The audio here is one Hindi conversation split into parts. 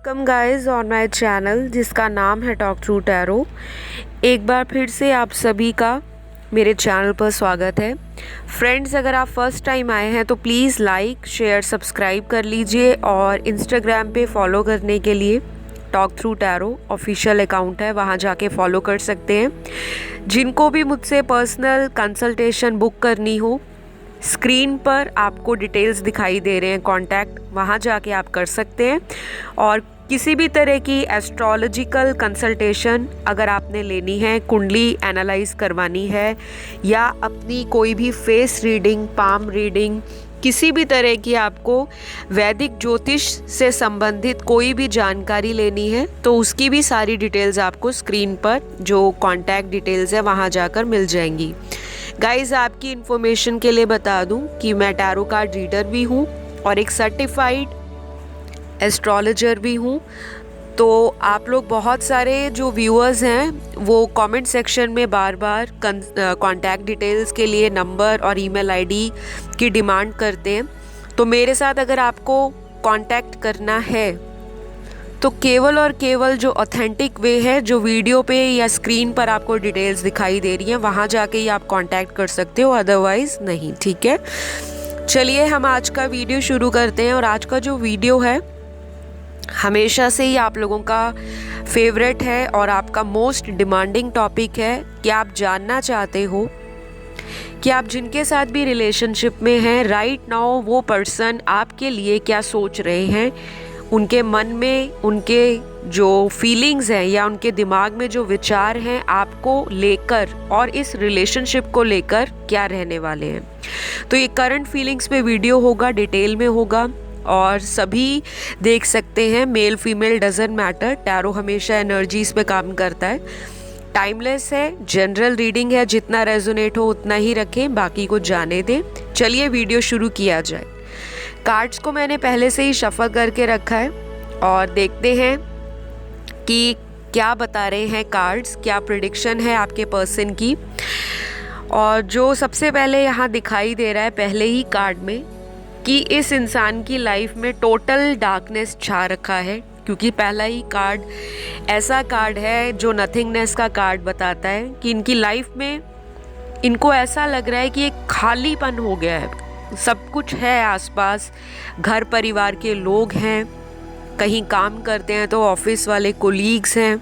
Welcome guys on my channel जिसका नाम है टॉक थ्रू टैरो। एक बार फिर से आप सभी का मेरे चैनल पर स्वागत है। फ्रेंड्स, अगर आप फर्स्ट टाइम आए हैं तो प्लीज़ लाइक शेयर सब्सक्राइब कर लीजिए और इंस्टाग्राम पे फॉलो करने के लिए talk through tarot official account है, वहाँ जाके फॉलो कर सकते हैं। जिनको भी मुझसे पर्सनल कंसल्टेशन बुक करनी हो, स्क्रीन पर आपको डिटेल्स दिखाई दे रहे हैं, कॉन्टैक्ट वहाँ जाके आप कर सकते हैं। और किसी भी तरह की एस्ट्रोलॉजिकल कंसल्टेशन अगर आपने लेनी है, कुंडली एनालाइज करवानी है या अपनी कोई भी फेस रीडिंग, पाम रीडिंग, किसी भी तरह की आपको वैदिक ज्योतिष से संबंधित कोई भी जानकारी लेनी है तो उसकी भी सारी डिटेल्स आपको स्क्रीन पर जो कॉन्टैक्ट डिटेल्स है वहाँ जाकर मिल जाएंगी। गाइज, आपकी इन्फॉर्मेशन के लिए बता दूं कि मैं टैरो कार्ड रीडर भी हूं और एक सर्टिफाइड एस्ट्रोलॉजर भी हूं। तो आप लोग बहुत सारे जो व्यूअर्स हैं वो कमेंट सेक्शन में बार बार कॉन्टैक्ट डिटेल्स के लिए नंबर और ईमेल आईडी की डिमांड करते हैं। तो मेरे साथ अगर आपको कांटेक्ट करना है तो केवल और केवल जो ऑथेंटिक वे है, जो वीडियो पे या स्क्रीन पर आपको डिटेल्स दिखाई दे रही हैं, वहाँ जाके ही आप कांटेक्ट कर सकते हो, अदरवाइज़ नहीं। ठीक है, चलिए हम आज का वीडियो शुरू करते हैं। और आज का जो वीडियो है हमेशा से ही आप लोगों का फेवरेट है और आपका मोस्ट डिमांडिंग टॉपिक है कि आप जानना चाहते हो कि आप जिनके साथ भी रिलेशनशिप में हैं राइट नाउ, वो पर्सन आपके लिए क्या सोच रहे हैं, उनके मन में उनके जो फीलिंग्स हैं या उनके दिमाग में जो विचार हैं आपको लेकर और इस रिलेशनशिप को लेकर क्या रहने वाले हैं। तो ये करंट फीलिंग्स पे वीडियो होगा, डिटेल में होगा और सभी देख सकते हैं। Male female doesn't matter, tarot हमेशा एनर्जीज पे काम करता है, टाइमलेस है, जनरल रीडिंग है, जितना रेजोनेट हो उतना ही रखें, बाकी को जाने दें। चलिए वीडियो शुरू किया जाए। कार्ड्स को मैंने पहले से ही शफल करके रखा है और देखते हैं कि क्या बता रहे हैं कार्ड्स, क्या प्रेडिक्शन है आपके पर्सन की। और जो सबसे पहले यहाँ दिखाई दे रहा है पहले ही कार्ड में कि इस इंसान की लाइफ में टोटल डार्कनेस छा रखा है, क्योंकि पहला ही कार्ड ऐसा कार्ड है जो नथिंगनेस का कार्ड बताता है कि इनकी लाइफ में इनको ऐसा लग रहा है कि एक खालीपन हो गया है। सब कुछ है आसपास, घर परिवार के लोग हैं, कहीं काम करते हैं तो ऑफिस वाले कोलीग्स हैं,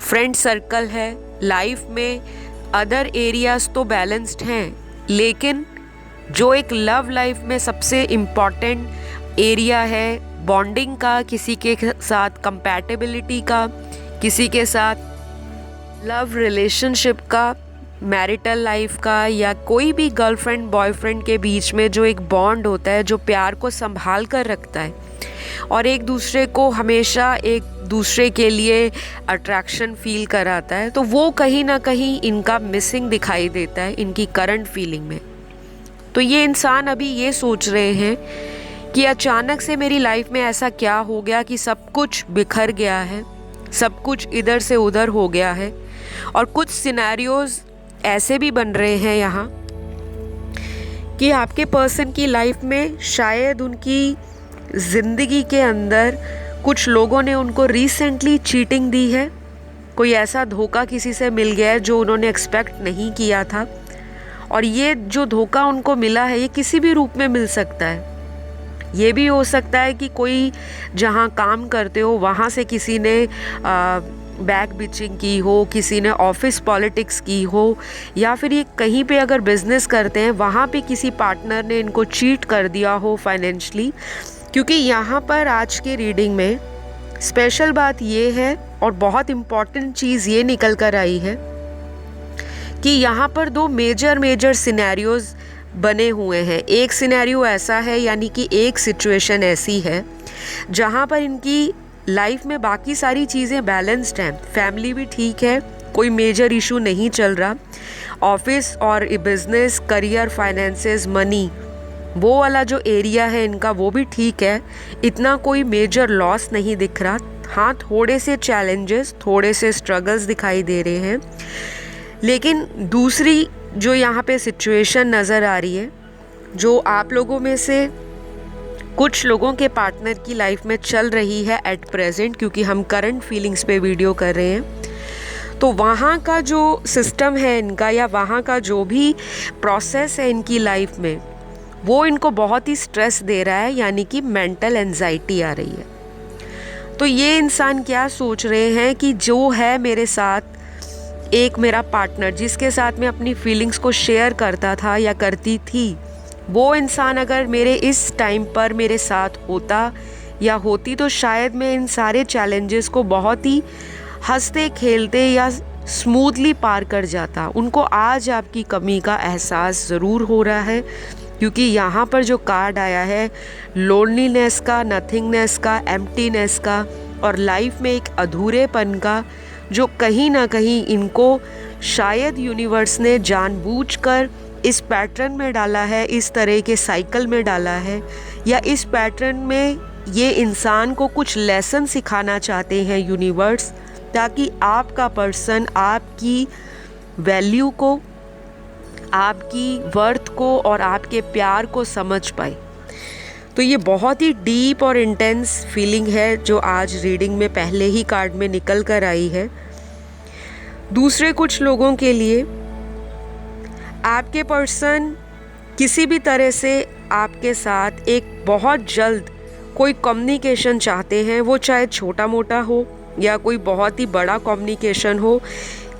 फ्रेंड सर्कल है, लाइफ में अदर एरियाज तो बैलेंस्ड हैं, लेकिन जो एक लव लाइफ में सबसे इम्पॉर्टेंट एरिया है बॉन्डिंग का, किसी के साथ कंपैटिबिलिटी का, किसी के साथ लव रिलेशनशिप का, मैरिटल लाइफ का, या कोई भी गर्लफ्रेंड बॉयफ्रेंड के बीच में जो एक बॉन्ड होता है जो प्यार को संभाल कर रखता है और एक दूसरे को हमेशा एक दूसरे के लिए अट्रैक्शन फील कराता है, तो वो कहीं ना कहीं इनका मिसिंग दिखाई देता है इनकी करंट फीलिंग में। तो ये इंसान अभी ये सोच रहे हैं कि अचानक से मेरी लाइफ में ऐसा क्या हो गया कि सब कुछ बिखर गया है, सब कुछ इधर से उधर हो गया है। और कुछ सिनेरियोज ऐसे भी बन रहे हैं यहाँ कि आपके पर्सन की लाइफ में शायद उनकी ज़िंदगी के अंदर कुछ लोगों ने उनको रिसेंटली चीटिंग दी है, कोई ऐसा धोखा किसी से मिल गया है जो उन्होंने एक्सपेक्ट नहीं किया था। और ये जो धोखा उनको मिला है ये किसी भी रूप में मिल सकता है। ये भी हो सकता है कि कोई जहाँ काम करते हो वहाँ से किसी ने बैक बिचिंग की हो, किसी ने ऑफिस पॉलिटिक्स की हो, या फिर ये कहीं पे अगर बिजनेस करते हैं वहाँ पे किसी पार्टनर ने इनको चीट कर दिया हो फाइनेंशियली। क्योंकि यहाँ पर आज के रीडिंग में स्पेशल बात ये है और बहुत इम्पॉर्टेंट चीज़ ये निकल कर आई है कि यहाँ पर दो मेजर सिनेरियोज बने हुए हैं। एक सिनेरियो ऐसा है, यानी कि एक सिचुएशन ऐसी है जहाँ पर इनकी लाइफ में बाकी सारी चीज़ें बैलेंस्ड हैं, फैमिली भी ठीक है, कोई मेजर इशू नहीं चल रहा, ऑफिस और बिजनेस, करियर, फाइनेंसेस, मनी, वो वाला जो एरिया है इनका वो भी ठीक है, इतना कोई मेजर लॉस नहीं दिख रहा। हाँ, थोड़े से चैलेंजेस, थोड़े से स्ट्रगल्स दिखाई दे रहे हैं। लेकिन दूसरी जो यहाँ पे सिचुएशन नज़र आ रही है, जो आप लोगों में से कुछ लोगों के पार्टनर की लाइफ में चल रही है एट प्रेजेंट, क्योंकि हम करंट फीलिंग्स पे वीडियो कर रहे हैं। तो वहाँ का जो सिस्टम है इनका, या वहाँ का जो भी प्रोसेस है इनकी लाइफ में, वो इनको बहुत ही स्ट्रेस दे रहा है, यानी कि मेंटल एंजाइटी आ रही है। तो ये इंसान क्या सोच रहे हैं कि जो है मेरे साथ एक मेरा पार्टनर, जिसके साथ मैं अपनी फीलिंग्स को शेयर करता था या करती थी, वो इंसान अगर मेरे इस टाइम पर मेरे साथ होता या होती तो शायद मैं इन सारे चैलेंजेस को बहुत ही हंसते खेलते या स्मूथली पार कर जाता। उनको आज आपकी कमी का एहसास ज़रूर हो रहा है, क्योंकि यहाँ पर जो कार्ड आया है लोनलीनेस का, नथिंगनेस का, एम्प्टीनेस का और लाइफ में एक अधूरेपन का, जो कहीं ना कहीं इनको शायद यूनिवर्स ने जानबूझकर इस पैटर्न में डाला है, इस तरह के साइकिल में डाला है, या इस पैटर्न में ये इंसान को कुछ लेसन सिखाना चाहते हैं यूनिवर्स, ताकि आपका पर्सन आपकी वैल्यू को, आपकी वर्थ को और आपके प्यार को समझ पाए। तो ये बहुत ही डीप और इंटेंस फीलिंग है जो आज रीडिंग में पहले ही कार्ड में निकल कर आई है। दूसरे कुछ लोगों के लिए आपके पर्सन किसी भी तरह से आपके साथ एक बहुत जल्द कोई कम्युनिकेशन चाहते हैं, वो चाहे छोटा मोटा हो या कोई बहुत ही बड़ा कम्युनिकेशन हो।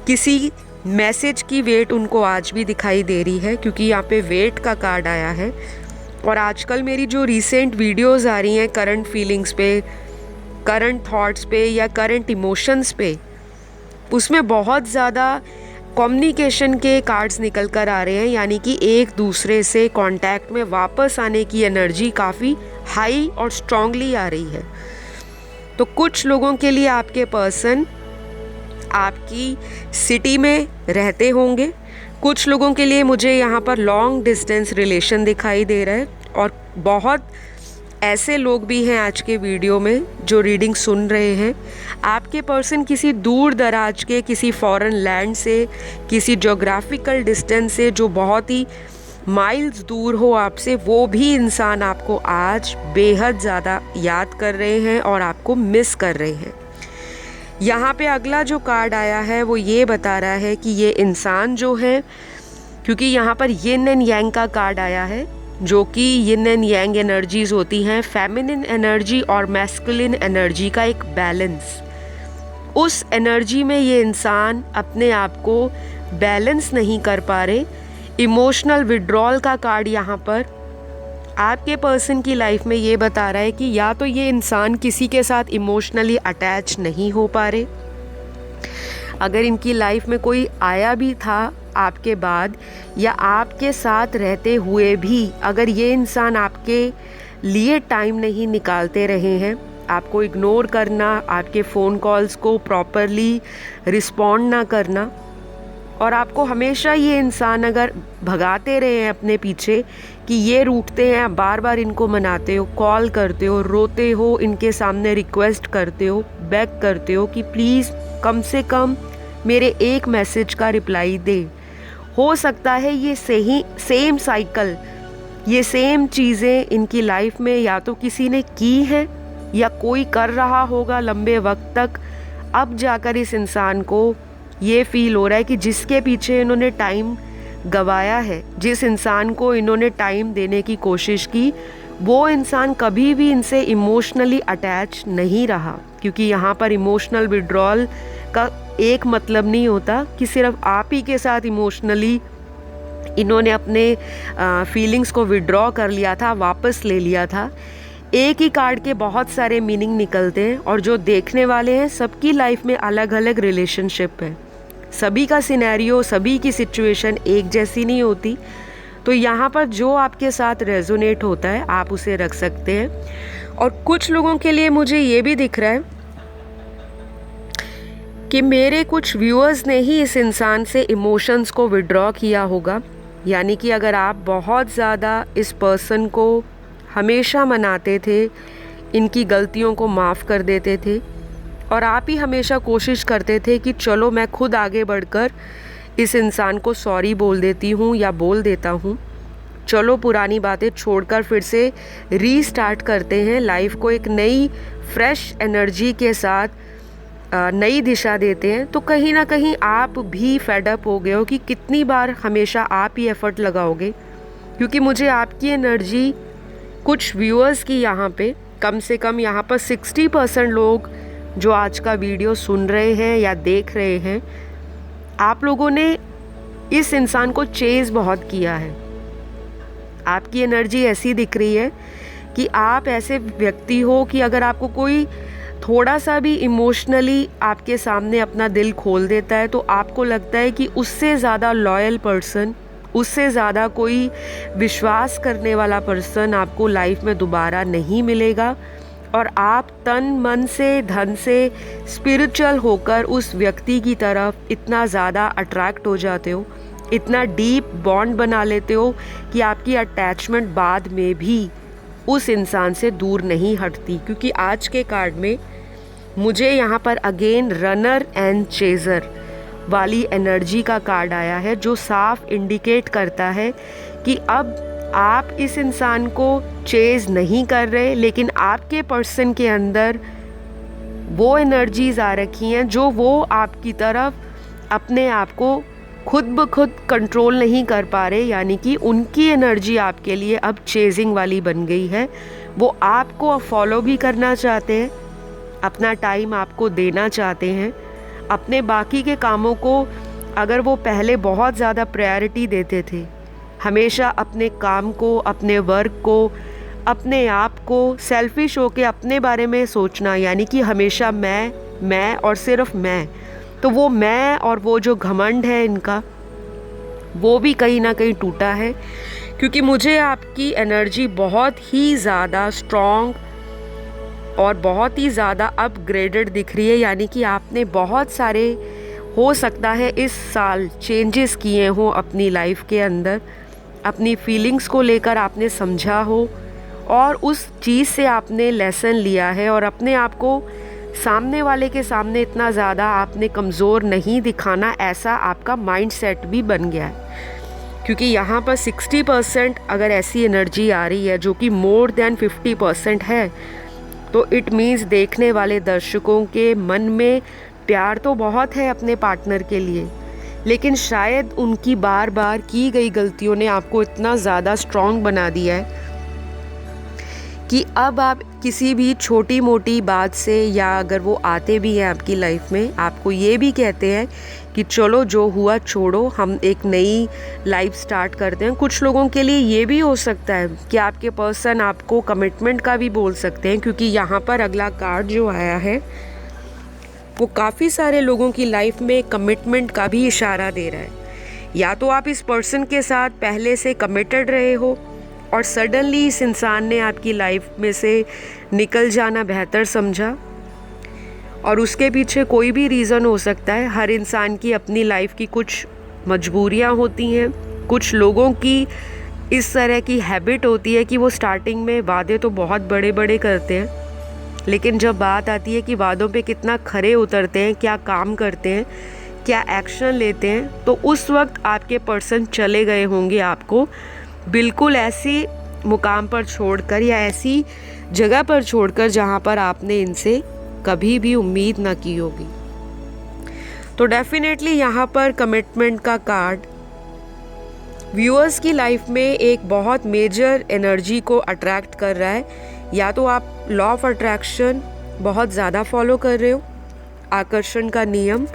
किसी मैसेज की वेट उनको आज भी दिखाई दे रही है, क्योंकि यहाँ पे वेट का कार्ड आया है। और आजकल मेरी जो रिसेंट वीडियोस आ रही हैं करंट फीलिंग्स पे, करंट थॉट्स पे या करंट इमोशंस पे, उसमें बहुत ज़्यादा कम्युनिकेशन के कार्ड्स निकल कर आ रहे हैं, यानी कि एक दूसरे से कांटेक्ट में वापस आने की एनर्जी काफ़ी हाई और स्ट्रांगली आ रही है। तो कुछ लोगों के लिए आपके पर्सन आपकी सिटी में रहते होंगे, कुछ लोगों के लिए मुझे यहाँ पर लॉन्ग डिस्टेंस रिलेशन दिखाई दे रहा है, और बहुत ऐसे लोग भी हैं आज के वीडियो में जो रीडिंग सुन रहे हैं। आपके पर्सन किसी दूर दराज के, किसी फॉरेन लैंड से, किसी ज्योग्राफिकल डिस्टेंस से जो बहुत ही माइल्स दूर हो आपसे, वो भी इंसान आपको आज बेहद ज़्यादा याद कर रहे हैं और आपको मिस कर रहे हैं। यहाँ पे अगला जो कार्ड आया है वो ये बता रहा है कि ये इंसान जो है, क्योंकि यहाँ पर यिन एंड यांग का कार्ड आया है, जो कि यिन एंड यांग एनर्जीज होती हैं, फेमिनिन एनर्जी और मैस्कुलिन एनर्जी का एक बैलेंस। उस एनर्जी में ये इंसान अपने आप को बैलेंस नहीं कर पा रहे। इमोशनल विड्रॉल का कार्ड यहाँ पर आपके पर्सन की लाइफ में ये बता रहा है कि या तो ये इंसान किसी के साथ इमोशनली अटैच नहीं हो पा रहे, अगर इनकी लाइफ में कोई आया भी था आपके बाद या आपके साथ रहते हुए भी अगर ये इंसान आपके लिए टाइम नहीं निकालते रहे हैं, आपको इग्नोर करना, आपके फ़ोन कॉल्स को प्रॉपरली रिस्पॉन्ड ना करना, और आपको हमेशा ये इंसान अगर भगाते रहे हैं अपने पीछे कि ये रूठते हैं, बार बार इनको मनाते हो, कॉल करते हो, रोते हो, इनके सामने रिक्वेस्ट करते हो, बेग करते हो कि प्लीज़ कम से कम मेरे एक मैसेज का रिप्लाई दे। हो सकता है ये सेम साइकिल, ये सेम चीज़ें इनकी लाइफ में या तो किसी ने की है या कोई कर रहा होगा लंबे वक्त तक। अब जाकर इस इंसान को ये फील हो रहा है कि जिसके पीछे इन्होंने टाइम गवाया है, जिस इंसान को इन्होंने टाइम देने की कोशिश की, वो इंसान कभी भी इनसे इमोशनली अटैच नहीं रहा। क्योंकि यहाँ पर इमोशनल विड्रॉल का एक मतलब नहीं होता कि सिर्फ आप ही के साथ इमोशनली इन्होंने अपने फीलिंग्स को विड्रॉ कर लिया था, वापस ले लिया था। एक ही कार्ड के बहुत सारे मीनिंग निकलते हैं, और जो देखने वाले हैं सबकी लाइफ में अलग अलग रिलेशनशिप है, सभी का सिनेरियो, सभी की सिचुएशन एक जैसी नहीं होती। तो यहाँ पर जो आपके साथ रेजोनेट होता है आप उसे रख सकते हैं। और कुछ लोगों के लिए मुझे ये भी दिख रहा है कि मेरे कुछ व्यूअर्स ने ही इस इंसान से इमोशंस को विड्रॉ किया होगा। यानी कि अगर आप बहुत ज़्यादा इस पर्सन को हमेशा मनाते थे, इनकी गलतियों को माफ़ कर देते थे, और आप ही हमेशा कोशिश करते थे कि चलो मैं खुद आगे बढ़कर इस इंसान को सॉरी बोल देती हूँ या बोल देता हूँ, चलो पुरानी बातें छोड़कर फिर से रीस्टार्ट करते हैं लाइफ को, एक नई फ्रेश एनर्जी के साथ नई दिशा देते हैं। तो कहीं ना कहीं आप भी फेडअप हो गए हो कि कितनी बार हमेशा आप ही एफर्ट लगाओगे, क्योंकि मुझे आपकी एनर्जी, कुछ व्यूअर्स की यहाँ पे कम से कम यहाँ पर 60% लोग जो आज का वीडियो सुन रहे हैं या देख रहे हैं, आप लोगों ने इस इंसान को चेज़ बहुत किया है। आपकी एनर्जी ऐसी दिख रही है कि आप ऐसे व्यक्ति हो कि अगर आपको कोई थोड़ा सा भी इमोशनली आपके सामने अपना दिल खोल देता है तो आपको लगता है कि उससे ज़्यादा लॉयल पर्सन, उससे ज़्यादा कोई विश्वास करने वाला पर्सन आपको लाइफ में दोबारा नहीं मिलेगा, और आप तन मन से, धन से, स्पिरिचुअल होकर उस व्यक्ति की तरफ इतना ज़्यादा अट्रैक्ट हो जाते हो, इतना डीप बॉन्ड बना लेते हो कि आपकी अटैचमेंट बाद में भी उस इंसान से दूर नहीं हटती। क्योंकि आज के कार्ड में मुझे यहाँ पर अगेन रनर एंड चेज़र वाली एनर्जी का कार्ड आया है, जो साफ इंडिकेट करता है कि अब आप इस इंसान को चेज़ नहीं कर रहे, लेकिन आपके पर्सन के अंदर वो एनर्जीज़ आ रखी हैं जो वो आपकी तरफ अपने आप को खुद ब खुद कंट्रोल नहीं कर पा रहे, यानी कि उनकी एनर्जी आपके लिए अब चेजिंग वाली बन गई है। वो आपको फॉलो भी करना चाहते हैं, अपना टाइम आपको देना चाहते हैं, अपने बाकी के कामों को अगर वो पहले बहुत ज़्यादा प्रायोरिटी देते थे, हमेशा अपने काम को, अपने वर्क को, अपने आप को, सेल्फिश होके अपने बारे में सोचना, यानी कि हमेशा मैं और सिर्फ मैं, तो वो मैं और वो जो घमंड है इनका, वो भी कहीं ना कहीं टूटा है। क्योंकि मुझे आपकी एनर्जी बहुत ही ज़्यादा स्ट्रॉन्ग और बहुत ही ज़्यादा अपग्रेडेड दिख रही है, यानी कि आपने बहुत सारे, हो सकता है इस साल, चेंजेस किए हों अपनी लाइफ के अंदर, अपनी फीलिंग्स को लेकर आपने समझा हो और उस चीज़ से आपने लेसन लिया है, और अपने आप को सामने वाले के सामने इतना ज़्यादा आपने कमज़ोर नहीं दिखाना, ऐसा आपका माइंड सेट भी बन गया है। क्योंकि यहाँ पर 60% अगर ऐसी एनर्जी आ रही है जो कि मोर देन 50% है, तो इट मीन्स देखने वाले दर्शकों के मन में प्यार तो बहुत है अपने पार्टनर के लिए, लेकिन शायद उनकी बार बार की गई गलतियों ने आपको इतना ज़्यादा स्ट्रॉन्ग बना दिया है कि अब आप किसी भी छोटी मोटी बात से, या अगर वो आते भी हैं आपकी लाइफ में, आपको ये भी कहते हैं कि चलो जो हुआ छोड़ो, हम एक नई लाइफ स्टार्ट करते हैं। कुछ लोगों के लिए ये भी हो सकता है कि आपके पर्सन आपको कमिटमेंट का भी बोल सकते हैं, क्योंकि यहाँ पर अगला कार्ड जो आया है वो काफ़ी सारे लोगों की लाइफ में कमिटमेंट का भी इशारा दे रहा है। या तो आप इस पर्सन के साथ पहले से कमिटेड रहे हो और सडनली इस इंसान ने आपकी लाइफ में से निकल जाना बेहतर समझा, और उसके पीछे कोई भी रीज़न हो सकता है। हर इंसान की अपनी लाइफ की कुछ मजबूरियां होती हैं, कुछ लोगों की इस तरह की हैबिट होती है कि वो स्टार्टिंग में वादे तो बहुत बड़े बड़े करते हैं, लेकिन जब बात आती है कि वादों पे कितना खरे उतरते हैं, क्या काम करते हैं, क्या एक्शन लेते हैं, तो उस वक्त आपके पर्सन चले गए होंगे आपको बिल्कुल ऐसी मुकाम पर छोड़कर, या ऐसी जगह पर छोड़कर जहाँ पर आपने इनसे कभी भी उम्मीद ना की होगी। तो डेफिनेटली यहाँ पर कमिटमेंट का कार्ड व्यूअर्स की लाइफ में एक बहुत मेजर एनर्जी को अट्रैक्ट कर रहा है। या तो आप लॉ ऑफ अट्रैक्शन बहुत ज़्यादा फॉलो कर रहे हो, आकर्षण का नियम,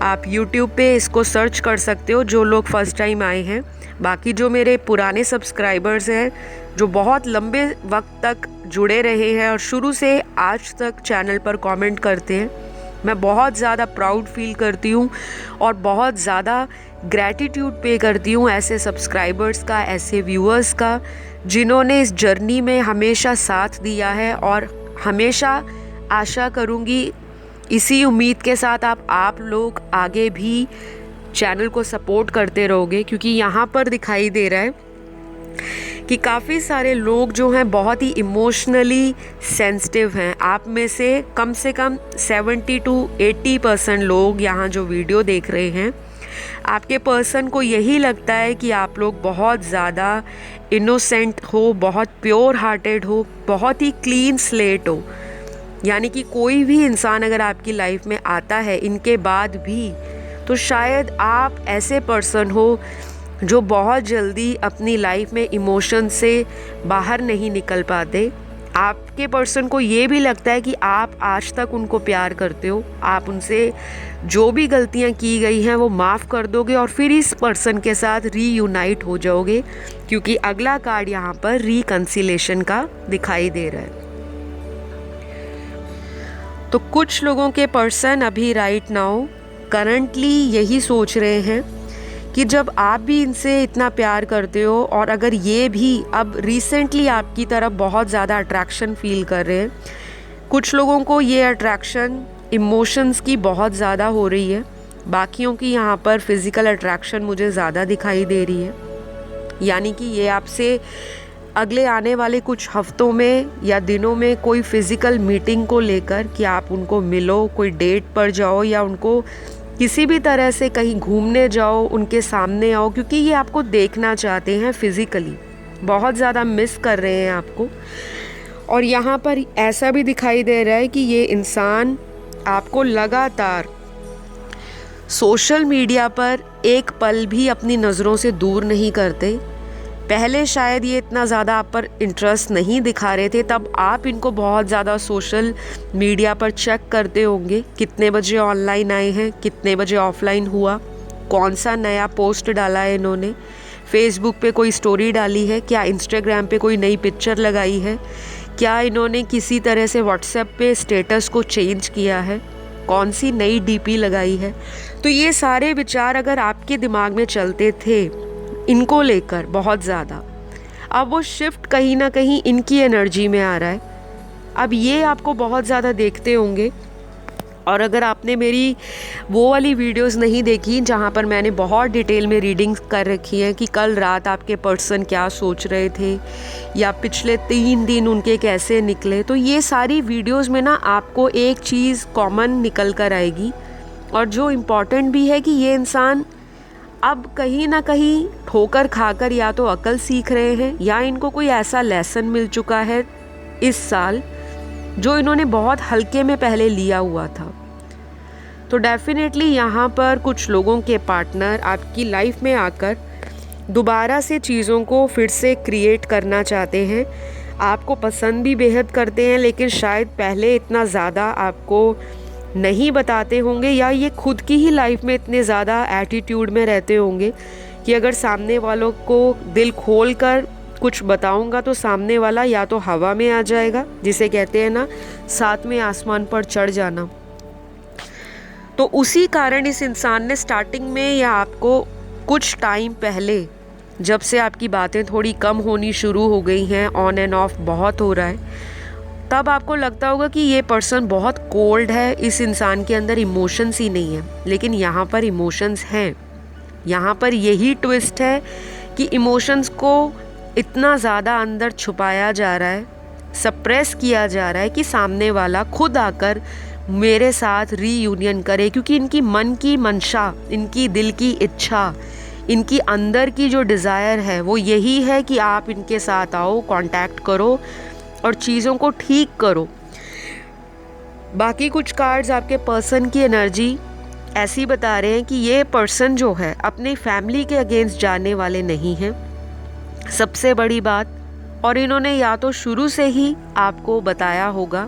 आप YouTube पे इसको सर्च कर सकते हो जो लोग फर्स्ट टाइम आए हैं। बाकी जो मेरे पुराने सब्सक्राइबर्स हैं, जो बहुत लंबे वक्त तक जुड़े रहे हैं और शुरू से आज तक चैनल पर कमेंट करते हैं, मैं बहुत ज़्यादा प्राउड फील करती हूँ और बहुत ज़्यादा ग्रैटिट्यूड पे करती हूँ ऐसे सब्सक्राइबर्स का, ऐसे व्यूअर्स का, जिन्होंने इस जर्नी में हमेशा साथ दिया है। और हमेशा आशा करूँगी इसी उम्मीद के साथ आप लोग आगे भी चैनल को सपोर्ट करते रहोगे, क्योंकि यहाँ पर दिखाई दे रहा है कि काफ़ी सारे लोग जो हैं बहुत ही इमोशनली सेंसिटिव हैं। आप में से कम 70 to 80% लोग यहाँ जो वीडियो देख रहे हैं, आपके पर्सन को यही लगता है कि आप लोग बहुत ज़्यादा इनोसेंट हो, बहुत प्योर हार्टेड हो, बहुत ही क्लीन स्लेट हो। यानी कि कोई भी इंसान अगर आपकी लाइफ में आता है इनके बाद भी, तो शायद आप ऐसे पर्सन हो जो बहुत जल्दी अपनी लाइफ में इमोशन से बाहर नहीं निकल पाते। आपके पर्सन को ये भी लगता है कि आप आज तक उनको प्यार करते हो, आप उनसे जो भी गलतियां की गई हैं वो माफ़ कर दोगे और फिर इस पर्सन के साथ रीयूनाइट हो जाओगे, क्योंकि अगला कार्ड यहाँ पर रिकंसिलेशन का दिखाई दे रहा है। तो कुछ लोगों के पर्सन अभी राइट नाउ करंटली यही सोच रहे हैं कि जब आप भी इनसे इतना प्यार करते हो और अगर ये भी अब रिसेंटली आपकी तरफ बहुत ज़्यादा अट्रैक्शन फील कर रहे हैं, कुछ लोगों को ये अट्रैक्शन इमोशंस की बहुत ज़्यादा हो रही है, बाकियों की यहाँ पर फिज़िकल अट्रैक्शन मुझे ज़्यादा दिखाई दे रही है। यानी कि ये आपसे अगले आने वाले कुछ हफ्तों में या दिनों में कोई फ़िज़िकल मीटिंग को लेकर कि आप उनको मिलो, कोई डेट पर जाओ या उनको किसी भी तरह से कहीं घूमने जाओ, उनके सामने आओ, क्योंकि ये आपको देखना चाहते हैं फिज़िकली, बहुत ज़्यादा मिस कर रहे हैं आपको। और यहाँ पर ऐसा भी दिखाई दे रहा है कि ये इंसान आपको लगातार सोशल मीडिया पर एक पल भी अपनी नज़रों से दूर नहीं करते। पहले शायद ये इतना ज़्यादा आप पर इंटरेस्ट नहीं दिखा रहे थे, तब आप इनको बहुत ज़्यादा सोशल मीडिया पर चेक करते होंगे, कितने बजे ऑनलाइन आए हैं, कितने बजे ऑफलाइन हुआ, कौन सा नया पोस्ट डाला है इन्होंने, फेसबुक पे कोई स्टोरी डाली है क्या, इंस्टाग्राम पे कोई नई पिक्चर लगाई है क्या, इन्होंने किसी तरह से व्हाट्सएप पे स्टेटस को चेंज किया है, कौन सी नई डीपी लगाई है। तो ये सारे विचार अगर आपके दिमाग में चलते थे इनको लेकर बहुत ज़्यादा, अब वो शिफ्ट कहीं ना कहीं इनकी एनर्जी में आ रहा है। अब ये आपको बहुत ज़्यादा देखते होंगे। और अगर आपने मेरी वो वाली वीडियोस नहीं देखी जहाँ पर मैंने बहुत डिटेल में रीडिंग्स कर रखी हैं कि कल रात आपके पर्सन क्या सोच रहे थे या पिछले 3 दिन उनके कैसे निकले, तो ये सारी वीडियोस में ना आपको एक चीज़ कॉमन निकल कर आएगी, और जो इम्पॉर्टेंट भी है कि ये इंसान अब कहीं ना कहीं ठोकर खाकर या तो अकल सीख रहे हैं या इनको कोई ऐसा लेसन मिल चुका है इस साल जो इन्होंने बहुत हल्के में पहले लिया हुआ था। तो डेफिनेटली यहाँ पर कुछ लोगों के पार्टनर आपकी लाइफ में आकर दोबारा से चीज़ों को फिर से क्रिएट करना चाहते हैं, आपको पसंद भी बेहद करते हैं, लेकिन शायद पहले इतना ज़्यादा आपको नहीं बताते होंगे या ये खुद की ही लाइफ में इतने ज़्यादा एटीट्यूड में रहते होंगे कि अगर सामने वालों को दिल खोल कर कुछ बताऊंगा तो सामने वाला या तो हवा में आ जाएगा, जिसे कहते हैं ना सातवें आसमान पर चढ़ जाना। तो उसी कारण इस इंसान ने स्टार्टिंग में या आपको कुछ टाइम पहले, जब से आपकी बातें थोड़ी कम होनी शुरू हो गई हैं, ऑन एंड ऑफ बहुत हो रहा है, तब आपको लगता होगा कि ये पर्सन बहुत कोल्ड है, इस इंसान के अंदर इमोशंस ही नहीं है। लेकिन यहाँ पर इमोशंस हैं। यहाँ पर यही ट्विस्ट है कि इमोशंस को इतना ज़्यादा अंदर छुपाया जा रहा है, सप्रेस किया जा रहा है कि सामने वाला खुद आकर मेरे साथ रीयूनियन करे, क्योंकि इनकी मन की मंशा, इनकी दिल की इच्छा, इनकी अंदर की जो डिज़ायर है वो यही है कि आप इनके साथ आओ, कांटेक्ट करो और चीज़ों को ठीक करो। बाकी कुछ कार्ड्स आपके पर्सन की एनर्जी ऐसी बता रहे हैं कि ये पर्सन जो है अपनी फैमिली के अगेंस्ट जाने वाले नहीं हैं, सबसे बड़ी बात। और इन्होंने या तो शुरू से ही आपको बताया होगा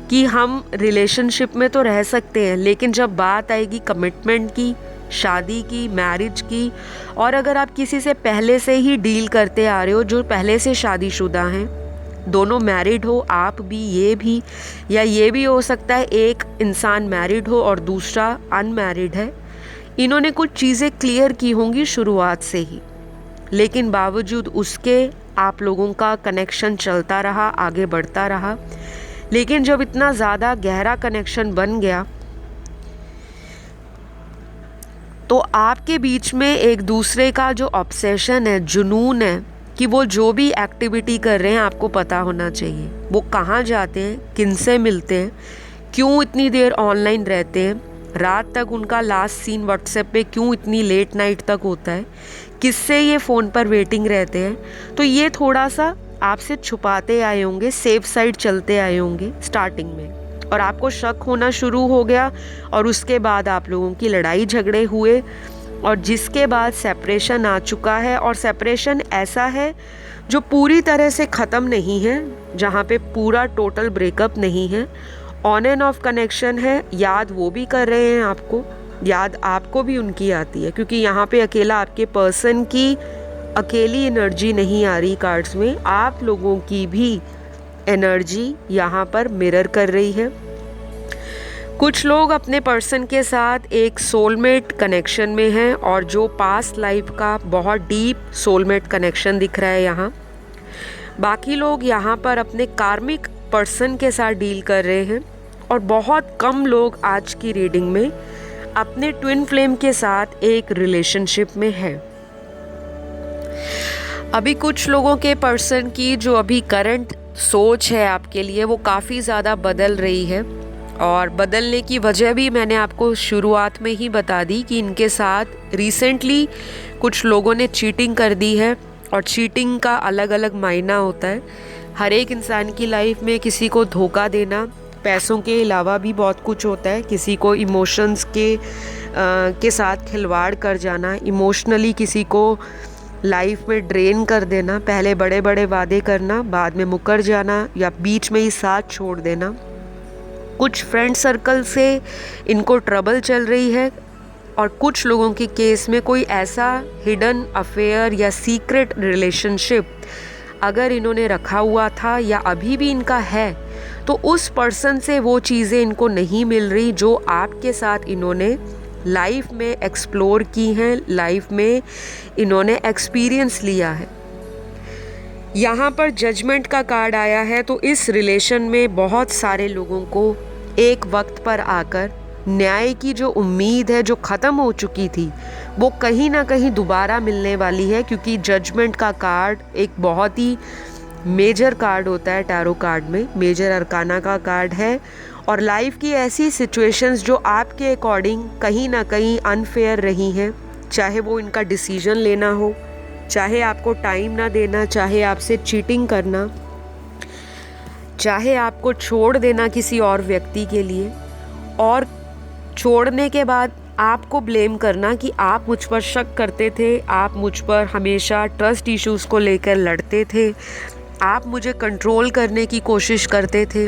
कि हम रिलेशनशिप में तो रह सकते हैं, लेकिन जब बात आएगी कमिटमेंट की, शादी की, मैरिज की, और अगर आप किसी से पहले से ही डील करते आ रहे हो जो पहले से शादीशुदा हैं, दोनों मैरिड हो, आप भी ये भी, या ये भी हो सकता है एक इंसान मैरिड हो और दूसरा अनमैरिड है, इन्होंने कुछ चीज़ें क्लियर की होंगी शुरुआत से ही, लेकिन बावजूद उसके आप लोगों का कनेक्शन चलता रहा, आगे बढ़ता रहा। लेकिन जब इतना ज़्यादा गहरा कनेक्शन बन गया तो आपके बीच में एक दूसरे का जो ऑब्सेशन है, जुनून है कि वो जो भी एक्टिविटी कर रहे हैं आपको पता होना चाहिए, वो कहाँ जाते हैं, किन से मिलते हैं, क्यों इतनी देर ऑनलाइन रहते हैं, रात तक उनका लास्ट सीन व्हाट्सएप पे क्यों इतनी लेट नाइट तक होता है, किससे ये फ़ोन पर वेटिंग रहते हैं। तो ये थोड़ा सा आपसे छुपाते आए होंगे, सेफ साइड चलते आए होंगे स्टार्टिंग में, और आपको शक होना शुरू हो गया और उसके बाद आप लोगों की लड़ाई झगड़े हुए और जिसके बाद सेपरेशन आ चुका है। और सेपरेशन ऐसा है जो पूरी तरह से ख़त्म नहीं है, जहाँ पे पूरा टोटल ब्रेकअप नहीं है, ऑन एंड ऑफ कनेक्शन है। याद वो भी कर रहे हैं आपको, याद आपको भी उनकी आती है, क्योंकि यहाँ पे अकेला आपके पर्सन की अकेली एनर्जी नहीं आ रही कार्ड्स में, आप लोगों की भी एनर्जी यहाँ पर मिरर कर रही है। कुछ लोग अपने पर्सन के साथ एक सोलमेट कनेक्शन में हैं और जो पास्ट लाइफ का बहुत डीप सोलमेट कनेक्शन दिख रहा है यहाँ। बाकी लोग यहाँ पर अपने कार्मिक पर्सन के साथ डील कर रहे हैं और बहुत कम लोग आज की रीडिंग में अपने ट्विन फ्लेम के साथ एक रिलेशनशिप में है। अभी कुछ लोगों के पर्सन की जो अभी करंट सोच है आपके लिए वो काफ़ी ज़्यादा बदल रही है, और बदलने की वजह भी मैंने आपको शुरुआत में ही बता दी कि इनके साथ रिसेंटली कुछ लोगों ने चीटिंग कर दी है। और चीटिंग का अलग अलग मायना होता है। हर एक इंसान की लाइफ में किसी को धोखा देना, पैसों के अलावा भी बहुत कुछ होता है। किसी को इमोशंस के साथ खिलवाड़ कर जाना, इमोशनली किसी को लाइफ में ड्रेन कर देना, पहले बड़े बड़े वादे करना, बाद में मुकर जाना या बीच में ही साथ छोड़ देना। कुछ फ्रेंड सर्कल से इनको ट्रबल चल रही है, और कुछ लोगों के केस में कोई ऐसा हिडन अफेयर या सीक्रेट रिलेशनशिप अगर इन्होंने रखा हुआ था या अभी भी इनका है, तो उस पर्सन से वो चीज़ें इनको नहीं मिल रही जो आपके साथ इन्होंने लाइफ में एक्सप्लोर की हैं, लाइफ में इन्होंने एक्सपीरियंस लिया है। यहाँ पर जजमेंट का कार्ड आया है, तो इस रिलेशन में बहुत सारे लोगों को एक वक्त पर आकर न्याय की जो उम्मीद है जो ख़त्म हो चुकी थी वो कहीं ना कहीं दोबारा मिलने वाली है, क्योंकि जजमेंट का कार्ड एक बहुत ही मेजर कार्ड होता है टैरो कार्ड में, मेजर अरकाना का कार्ड है। और लाइफ की ऐसी सिचुएशंस जो आपके अकॉर्डिंग कहीं ना कहीं अनफेयर रही हैं, चाहे वो इनका डिसीजन लेना हो, चाहे आपको टाइम ना देना, चाहे आपसे चीटिंग करना, चाहे आपको छोड़ देना किसी और व्यक्ति के लिए, और छोड़ने के बाद आपको ब्लेम करना कि आप मुझ पर शक करते थे, आप मुझ पर हमेशा ट्रस्ट इश्यूज़ को लेकर लड़ते थे, आप मुझे कंट्रोल करने की कोशिश करते थे।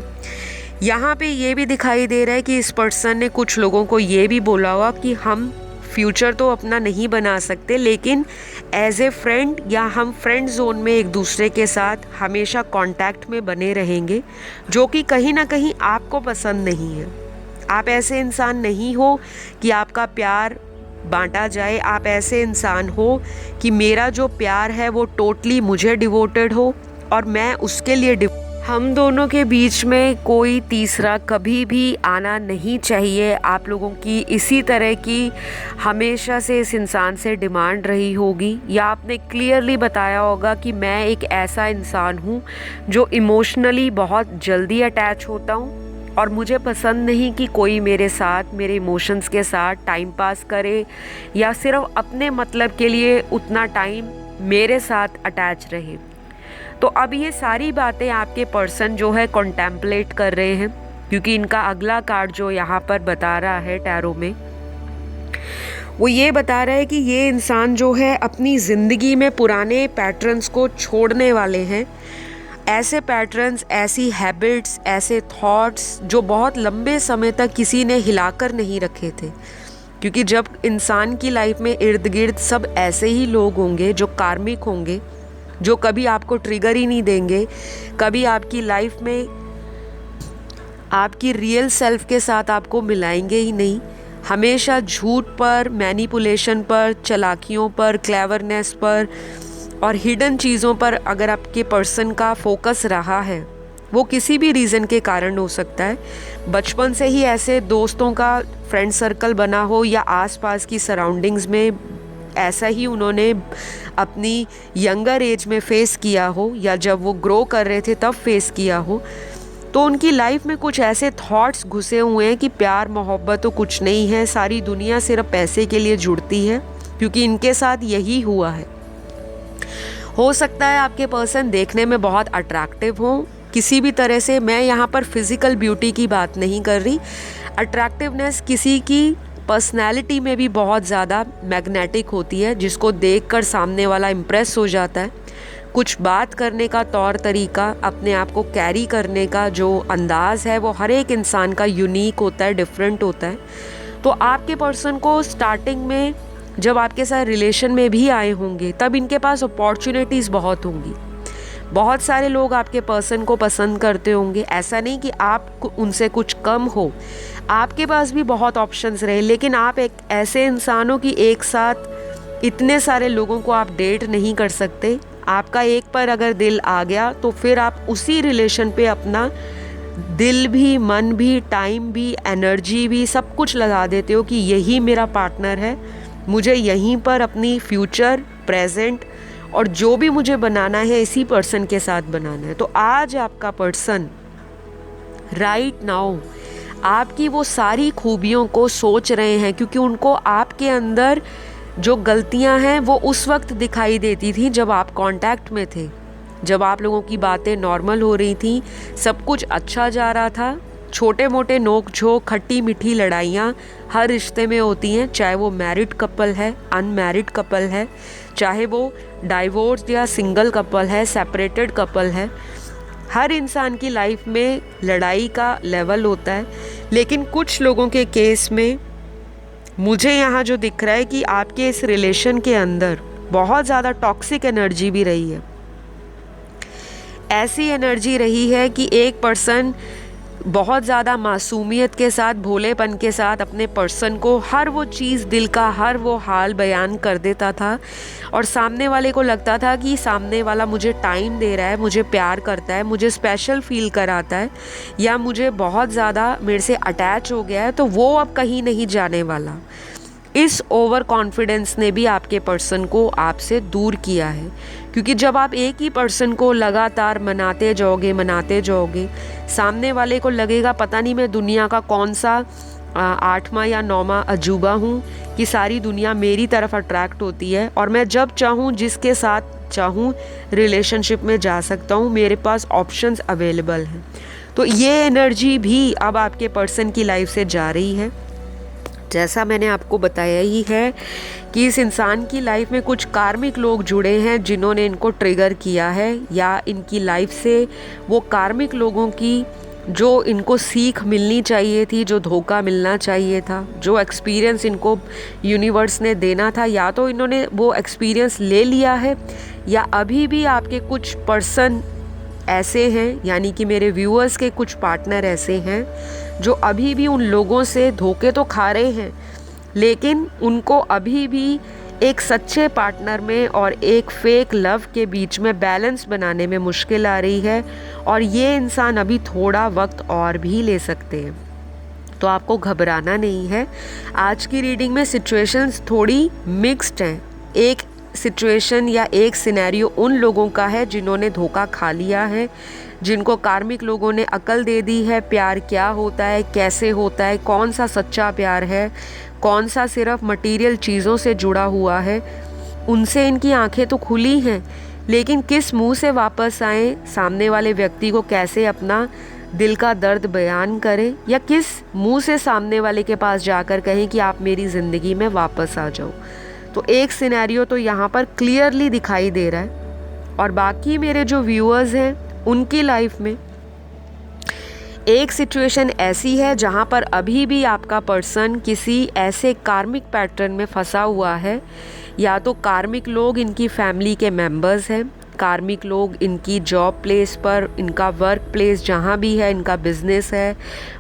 यहाँ पे ये भी दिखाई दे रहा है कि इस पर्सन ने कुछ लोगों को ये भी बोला हुआ कि हम फ्यूचर तो अपना नहीं बना सकते, लेकिन एज ए फ्रेंड या हम फ्रेंड जोन में एक दूसरे के साथ हमेशा कांटेक्ट में बने रहेंगे, जो कि कहीं ना कहीं आपको पसंद नहीं है। आप ऐसे इंसान नहीं हो कि आपका प्यार बांटा जाए, आप ऐसे इंसान हो कि मेरा जो प्यार है वो टोटली मुझे डिवोटेड हो और मैं उसके लिए हम दोनों के बीच में कोई तीसरा कभी भी आना नहीं चाहिए। आप लोगों की इसी तरह की हमेशा से इस इंसान से डिमांड रही होगी, या आपने क्लियरली बताया होगा कि मैं एक ऐसा इंसान हूँ जो इमोशनली बहुत जल्दी अटैच होता हूँ और मुझे पसंद नहीं कि कोई मेरे साथ मेरे इमोशंस के साथ टाइम पास करे या सिर्फ अपने मतलब के लिए उतना टाइम मेरे साथ अटैच रहे। तो अब ये सारी बातें आपके पर्सन जो है कॉन्टेम्पलेट कर रहे हैं, क्योंकि इनका अगला कार्ड जो यहाँ पर बता रहा है टैरो में, वो ये बता रहा है कि ये इंसान जो है अपनी ज़िंदगी में पुराने पैटर्न्स को छोड़ने वाले हैं। ऐसे पैटर्न्स, ऐसी हैबिट्स, ऐसे थॉट्स जो बहुत लंबे समय तक किसी ने हिलाकर नहीं रखे थे, क्योंकि जब इंसान की लाइफ में इर्द गिर्द सब ऐसे ही लोग होंगे जो कार्मिक होंगे, जो कभी आपको ट्रिगर ही नहीं देंगे, कभी आपकी लाइफ में आपकी रियल सेल्फ के साथ आपको मिलाएंगे ही नहीं, हमेशा झूठ पर, मैनिपुलेशन पर, चालाकियों पर, क्लेवरनेस पर और हिडन चीज़ों पर अगर आपके पर्सन का फोकस रहा है, वो किसी भी रीज़न के कारण हो सकता है। बचपन से ही ऐसे दोस्तों का फ्रेंड सर्कल बना हो या आसपास की सराउंडिंग्स में ऐसा ही उन्होंने अपनी यंगर एज में फेस किया हो, या जब वो ग्रो कर रहे थे तब फेस किया हो। तो उनकी लाइफ में कुछ ऐसे थॉट्स घुसे हुए हैं कि प्यार मोहब्बत तो कुछ नहीं है, सारी दुनिया सिर्फ पैसे के लिए जुड़ती है, क्योंकि इनके साथ यही हुआ है। हो सकता है आपके पर्सन देखने में बहुत अट्रैक्टिव हो किसी भी तरह से। मैं यहाँ पर फिज़िकल ब्यूटी की बात नहीं कर रही। अट्रैक्टिवनेस किसी की पर्सनैलिटी में भी बहुत ज़्यादा मैग्नेटिक होती है, जिसको देखकर सामने वाला इम्प्रेस हो जाता है। कुछ बात करने का तौर तरीका, अपने आप को कैरी करने का जो अंदाज़ है, वो हर एक इंसान का यूनिक होता है, डिफरेंट होता है। तो आपके पर्सन को स्टार्टिंग में जब आपके साथ रिलेशन में भी आए होंगे, तब इनके पास अपॉर्चुनिटीज़ बहुत होंगी। बहुत सारे लोग आपके पर्सन को पसंद करते होंगे। ऐसा नहीं कि आप उनसे कुछ कम हो, आपके पास भी बहुत ऑप्शंस रहे, लेकिन आप एक ऐसे इंसान हो कि एक साथ इतने सारे लोगों को आप डेट नहीं कर सकते। आपका एक पर अगर दिल आ गया तो फिर आप उसी रिलेशन पे अपना दिल भी, मन भी, टाइम भी, एनर्जी भी, सब कुछ लगा देते हो कि यही मेरा पार्टनर है, मुझे यहीं पर अपनी फ्यूचर, प्रेजेंट और जो भी मुझे बनाना है इसी पर्सन के साथ बनाना है। तो आज आपका पर्सन राइट नाउ आपकी वो सारी खूबियों को सोच रहे हैं, क्योंकि उनको आपके अंदर जो गलतियां हैं वो उस वक्त दिखाई देती थी जब आप कांटेक्ट में थे, जब आप लोगों की बातें नॉर्मल हो रही थी, सब कुछ अच्छा जा रहा था। छोटे मोटे नोक झोंक, खट्टी मीठी लड़ाइयाँ हर रिश्ते में होती हैं, चाहे वो मैरिड कपल है, अनमैरिड कपल है, चाहे वो डाइवोर्स या सिंगल कपल है, सेपरेटेड कपल है। हर इंसान की लाइफ में लड़ाई का लेवल होता है। लेकिन कुछ लोगों के केस में मुझे यहाँ जो दिख रहा है कि आपके इस रिलेशन के अंदर बहुत ज़्यादा टॉक्सिक एनर्जी भी रही है। ऐसी एनर्जी रही है कि एक पर्सन बहुत ज़्यादा मासूमियत के साथ, भोलेपन के साथ अपने पर्सन को हर वो चीज़, दिल का हर वो हाल बयान कर देता था, और सामने वाले को लगता था कि सामने वाला मुझे टाइम दे रहा है, मुझे प्यार करता है, मुझे स्पेशल फील कराता है, या मुझे बहुत ज़्यादा मेरे से अटैच हो गया है, तो वो अब कहीं नहीं जाने वाला। इस ओवर कॉन्फिडेंस ने भी आपके पर्सन को आपसे दूर किया है, क्योंकि जब आप एक ही पर्सन को लगातार मनाते जाओगे, सामने वाले को लगेगा पता नहीं मैं दुनिया का कौन सा 8वां या 9वां अजूबा हूँ कि सारी दुनिया मेरी तरफ अट्रैक्ट होती है और मैं जब चाहूँ, जिसके साथ चाहूँ रिलेशनशिप में जा सकता हूँ, मेरे पास ऑप्शंस अवेलेबल हैं। तो ये एनर्जी भी अब आपके पर्सन की लाइफ से जा रही है। जैसा मैंने आपको बताया ही है कि इस इंसान की लाइफ में कुछ कार्मिक लोग जुड़े हैं जिन्होंने इनको ट्रिगर किया है, या इनकी लाइफ से वो कार्मिक लोगों की जो इनको सीख मिलनी चाहिए थी, जो धोखा मिलना चाहिए था, जो एक्सपीरियंस इनको यूनिवर्स ने देना था, या तो इन्होंने वो एक्सपीरियंस ले लिया है, या अभी भी आपके कुछ पर्सन ऐसे हैं, यानी कि मेरे व्यूअर्स के कुछ पार्टनर ऐसे हैं जो अभी भी उन लोगों से धोखे तो खा रहे हैं, लेकिन उनको अभी भी एक सच्चे पार्टनर में और एक फेक लव के बीच में बैलेंस बनाने में मुश्किल आ रही है, और ये इंसान अभी थोड़ा वक्त और भी ले सकते हैं। तो आपको घबराना नहीं है। आज की रीडिंग में सिचुएशंस थोड़ी मिक्स्ड हैं। एक सिचुएशन या एक सिनेरियो उन लोगों का है जिन्होंने धोखा खा लिया है, जिनको कार्मिक लोगों ने अकल दे दी है, प्यार क्या होता है, कैसे होता है, कौन सा सच्चा प्यार है, कौन सा सिर्फ मटेरियल चीज़ों से जुड़ा हुआ है। उनसे इनकी आंखें तो खुली हैं, लेकिन किस मुंह से वापस आएँ, सामने वाले व्यक्ति को कैसे अपना दिल का दर्द बयान करें, या किस मुंह से सामने वाले के पास जाकर कहें कि आप मेरी ज़िंदगी में वापस आ जाओ। तो एक सिनेरियो तो यहाँ पर क्लियरली दिखाई दे रहा है। और बाकी मेरे जो व्यूअर्स हैं उनकी लाइफ में एक सिचुएशन ऐसी है जहाँ पर अभी भी आपका पर्सन किसी ऐसे कार्मिक पैटर्न में फंसा हुआ है, या तो कार्मिक लोग इनकी फैमिली के मेंबर्स हैं, कार्मिक लोग इनकी जॉब प्लेस पर, इनका वर्क प्लेस जहाँ भी है, इनका बिजनेस है,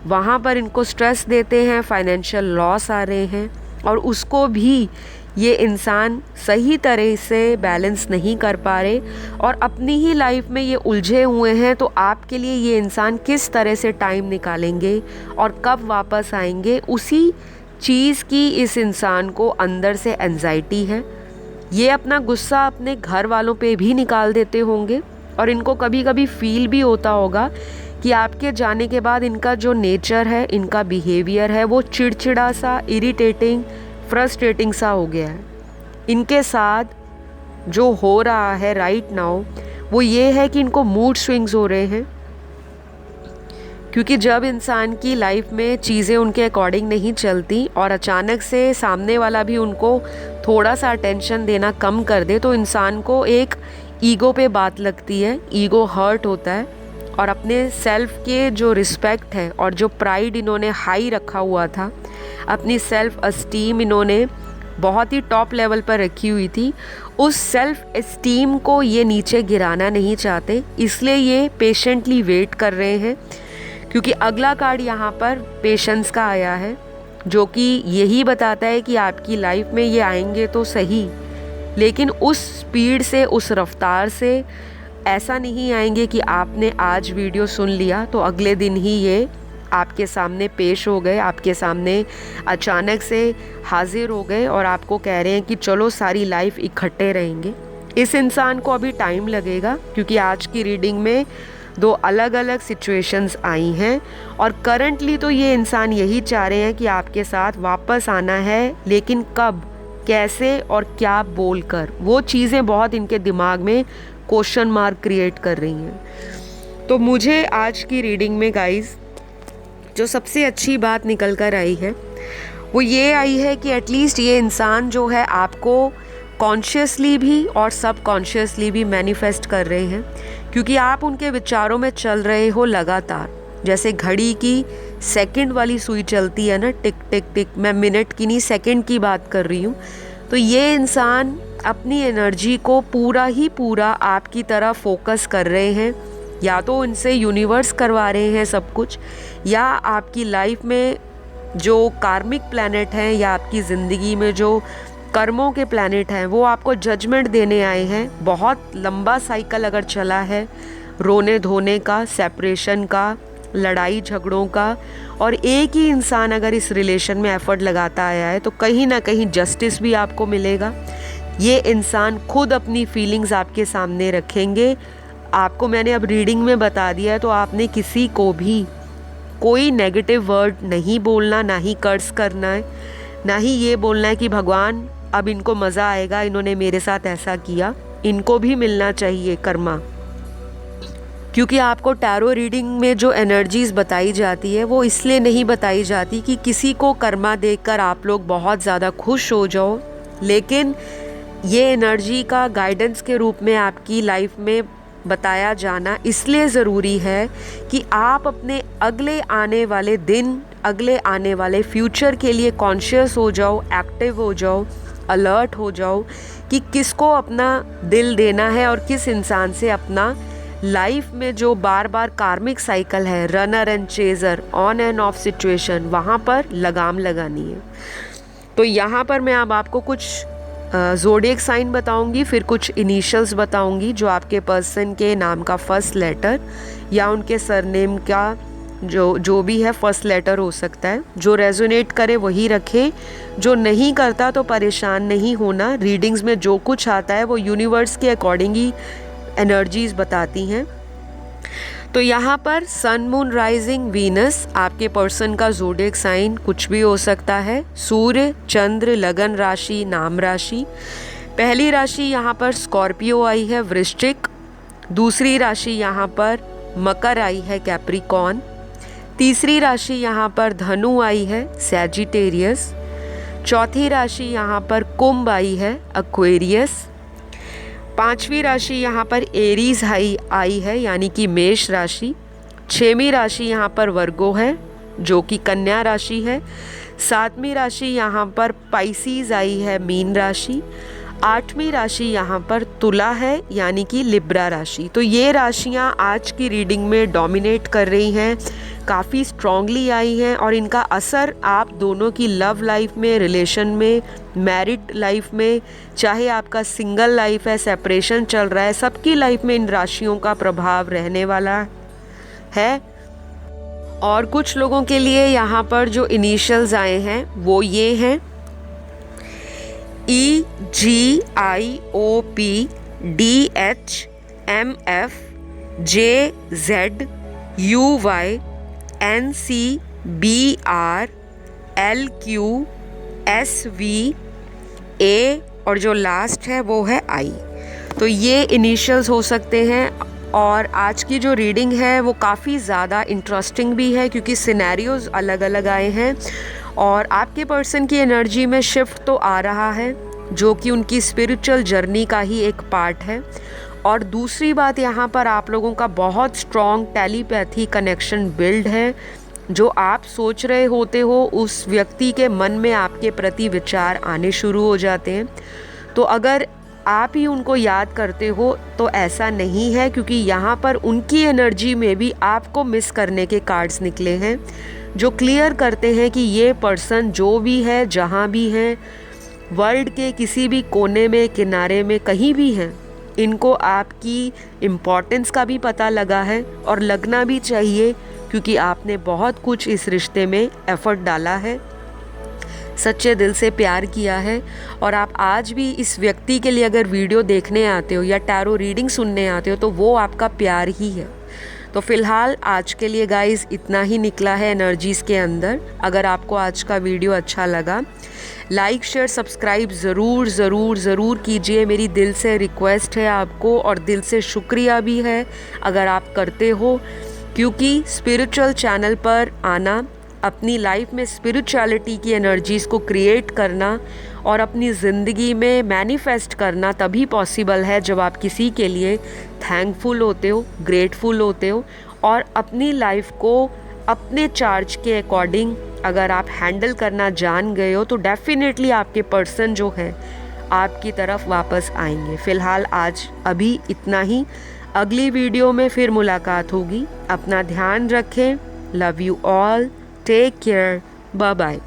वहाँ पर इनको स्ट्रेस देते हैं, फाइनेंशियल लॉस आ रहे हैं, और उसको भी ये इंसान सही तरह से बैलेंस नहीं कर पा रहे और अपनी ही लाइफ में ये उलझे हुए हैं। तो आपके लिए ये इंसान किस तरह से टाइम निकालेंगे और कब वापस आएंगे, उसी चीज़ की इस इंसान को अंदर से एंजाइटी है। ये अपना गुस्सा अपने घर वालों पे भी निकाल देते होंगे, और इनको कभी कभी फील भी होता होगा कि आपके जाने के बाद इनका जो नेचर है, इनका बिहेवियर है, वो चिड़चिड़ा सा, इरिटेटिंग, फ्रस्ट्रेटिंग सा हो गया है। इनके साथ जो हो रहा है राइट नाउ वो ये है कि इनको मूड स्विंग्स हो रहे हैं, क्योंकि जब इंसान की लाइफ में चीज़ें उनके अकॉर्डिंग नहीं चलती और अचानक से सामने वाला भी उनको थोड़ा सा अटेंशन देना कम कर दे तो इंसान को एक ईगो पे बात लगती है, ईगो हर्ट होता है और अपने सेल्फ के जो रिस्पेक्ट है और जो प्राइड इन्होंने हाई रखा हुआ था, अपनी सेल्फ एस्टीम इन्होंने बहुत ही टॉप लेवल पर रखी हुई थी, उस सेल्फ एस्टीम को ये नीचे गिराना नहीं चाहते, इसलिए ये पेशेंटली वेट कर रहे हैं। क्योंकि अगला कार्ड यहाँ पर पेशेंस का आया है, जो कि यही बताता है कि आपकी लाइफ में ये आएंगे तो सही, लेकिन उस स्पीड से, उस रफ्तार से ऐसा नहीं आएंगे कि आपने आज वीडियो सुन लिया तो अगले दिन ही ये आपके सामने पेश हो गए, आपके सामने अचानक से हाजिर हो गए और आपको कह रहे हैं कि चलो सारी लाइफ इकट्ठे रहेंगे। इस इंसान को अभी टाइम लगेगा, क्योंकि आज की रीडिंग में 2 अलग अलग सिचुएशंस आई हैं और करंटली तो ये इंसान यही चाह रहे हैं कि आपके साथ वापस आना है, लेकिन कब, कैसे और क्या बोलकर, वो चीज़ें बहुत इनके दिमाग में क्वेश्चन मार्क क्रिएट कर रही हैं। तो मुझे आज की रीडिंग में गाइस जो सबसे अच्छी बात निकल कर आई है वो ये आई है कि एटलीस्ट ये इंसान जो है आपको कॉन्शियसली भी और सबकॉन्शियसली भी मैनिफेस्ट कर रहे हैं, क्योंकि आप उनके विचारों में चल रहे हो लगातार। जैसे घड़ी की सेकंड वाली सुई चलती है ना, टिक टिक टिक, मैं मिनट की नहीं सेकंड की बात कर रही हूँ। तो ये इंसान अपनी एनर्जी को पूरा ही पूरा आपकी तरह फोकस कर रहे हैं, या तो इनसे यूनिवर्स करवा रहे हैं सब कुछ, या आपकी लाइफ में जो कार्मिक प्लैनेट हैं या आपकी ज़िंदगी में जो कर्मों के प्लैनेट हैं वो आपको जजमेंट देने आए हैं। बहुत लंबा साइकिल अगर चला है रोने धोने का, सेपरेशन का, लड़ाई झगड़ों का, और एक ही इंसान अगर इस रिलेशन में एफर्ट लगाता आया है तो कहीं ना कहीं जस्टिस भी आपको मिलेगा। ये इंसान खुद अपनी फीलिंग्स आपके सामने रखेंगे। आपको मैंने अब रीडिंग में बता दिया है, तो आपने किसी को भी कोई नेगेटिव वर्ड नहीं बोलना, ना ही कर्स करना है, ना ही ये बोलना है कि भगवान अब इनको मज़ा आएगा, इन्होंने मेरे साथ ऐसा किया। इनको भी मिलना चाहिए कर्मा, क्योंकि आपको टैरो रीडिंग में जो एनर्जीज़ बताई जाती है वो इसलिए नहीं बताई जाती कि किसी को कर्मा देखकर आप लोग बहुत ज़्यादा खुश हो जाओ, लेकिन ये एनर्जी का गाइडेंस के रूप में आपकी लाइफ में बताया जाना इसलिए ज़रूरी है कि आप अपने अगले आने वाले दिन, अगले आने वाले फ्यूचर के लिए कॉन्शियस हो जाओ, एक्टिव हो जाओ, अलर्ट हो जाओ कि किसको अपना दिल देना है और किस इंसान से अपना लाइफ में जो बार बार कार्मिक साइकिल है, runner and chaser, on end of situation, वहाँ पर लगाम लगानी है। तो यहाँ पर मैं अब आपको कुछ ज़ोडिएक साइन बताऊंगी, फिर कुछ इनिशियल्स बताऊंगी जो आपके पर्सन के नाम का फर्स्ट लेटर या उनके सरनेम का जो भी है फर्स्ट लेटर हो सकता है। जो रेजोनेट करे वही रखें, जो नहीं करता तो परेशान नहीं होना। रीडिंग्स में जो कुछ आता है वो यूनिवर्स के अकॉर्डिंग ही एनर्जीज़ बताती हैं। तो यहाँ पर सन, मून, राइजिंग, वीनस, आपके पर्सन का ज़ोडिएक साइन कुछ भी हो सकता है। सूर्य, चंद्र, लगन राशि, नाम राशि। पहली राशि यहाँ पर स्कॉर्पियो आई है, वृश्चिक। दूसरी राशि यहाँ पर मकर आई है, कैप्रिकॉर्न। तीसरी राशि यहाँ पर धनु आई है, सैजिटेरियस। चौथी राशि यहाँ पर कुंभ आई है, एक्वेरियस। पांचवी राशि यहाँ पर एरीज आई है, यानी कि मेष राशि। छठवीं राशि यहाँ पर वर्गो है, जो कि कन्या राशि है। सातवीं राशि यहाँ पर पाइसीज आई है, मीन राशि। आठवीं राशि यहाँ पर तुला है, यानी कि लिब्रा राशि। तो ये राशियाँ आज की रीडिंग में डोमिनेट कर रही हैं, काफ़ी स्ट्रॉन्गली आई हैं, और इनका असर आप दोनों की लव लाइफ में, रिलेशन में, मैरिड लाइफ में, चाहे आपका सिंगल लाइफ है, सेपरेशन चल रहा है, सबकी लाइफ में इन राशियों का प्रभाव रहने वाला है। और कुछ लोगों के लिए यहाँ पर जो इनिशियल्स आए हैं वो ये हैं EGIOP DHMF JZ UYNCBRLQSVA और जो लास्ट है वो है I। तो ये इनिशियल्स हो सकते हैं। और आज की जो रीडिंग है वो काफ़ी ज़्यादा इंटरेस्टिंग भी है क्योंकि सिनेरियोज़ अलग अलग आए हैं और आपके पर्सन की एनर्जी में शिफ्ट तो आ रहा है जो कि उनकी स्पिरिचुअल जर्नी का ही एक पार्ट है। और दूसरी बात, यहाँ पर आप लोगों का बहुत स्ट्रॉन्ग टेलीपैथी कनेक्शन बिल्ड है। जो आप सोच रहे होते हो उस व्यक्ति के मन में आपके प्रति विचार आने शुरू हो जाते हैं। तो अगर आप ही उनको याद करते हो तो ऐसा नहीं है, क्योंकि यहाँ पर उनकी एनर्जी में भी आपको मिस करने के कार्ड्स निकले हैं जो क्लियर करते हैं कि ये पर्सन जो भी है, जहाँ भी है, वर्ल्ड के किसी भी कोने में, किनारे में, कहीं भी हैं, इनको आपकी इम्पोर्टेंस का भी पता लगा है और लगना भी चाहिए, क्योंकि आपने बहुत कुछ इस रिश्ते में एफर्ट डाला है, सच्चे दिल से प्यार किया है। और आप आज भी इस व्यक्ति के लिए अगर वीडियो देखने आते हो या टैरो रीडिंग सुनने आते हो तो वो आपका प्यार ही है। तो फ़िलहाल आज के लिए गाइस इतना ही निकला है एनर्जीज़ के अंदर। अगर आपको आज का वीडियो अच्छा लगा, लाइक शेयर सब्सक्राइब ज़रूर ज़रूर ज़रूर कीजिए। मेरी दिल से रिक्वेस्ट है आपको, और दिल से शुक्रिया भी है अगर आप करते हो, क्योंकि स्पिरिचुअल चैनल पर आना, अपनी लाइफ में स्पिरिचुअलिटी की एनर्जीज़ को क्रिएट करना और अपनी ज़िंदगी में मैनिफेस्ट करना तभी पॉसिबल है जब आप किसी के लिए थैंकफुल होते हो, ग्रेटफुल होते हो, और अपनी लाइफ को अपने चार्ज के अकॉर्डिंग अगर आप हैंडल करना जान गए हो तो डेफिनेटली आपके पर्सन जो है आपकी तरफ वापस आएंगे। फ़िलहाल आज अभी इतना ही। अगली वीडियो में फिर मुलाकात होगी। अपना ध्यान रखें। Love you all. Take care. Bye bye.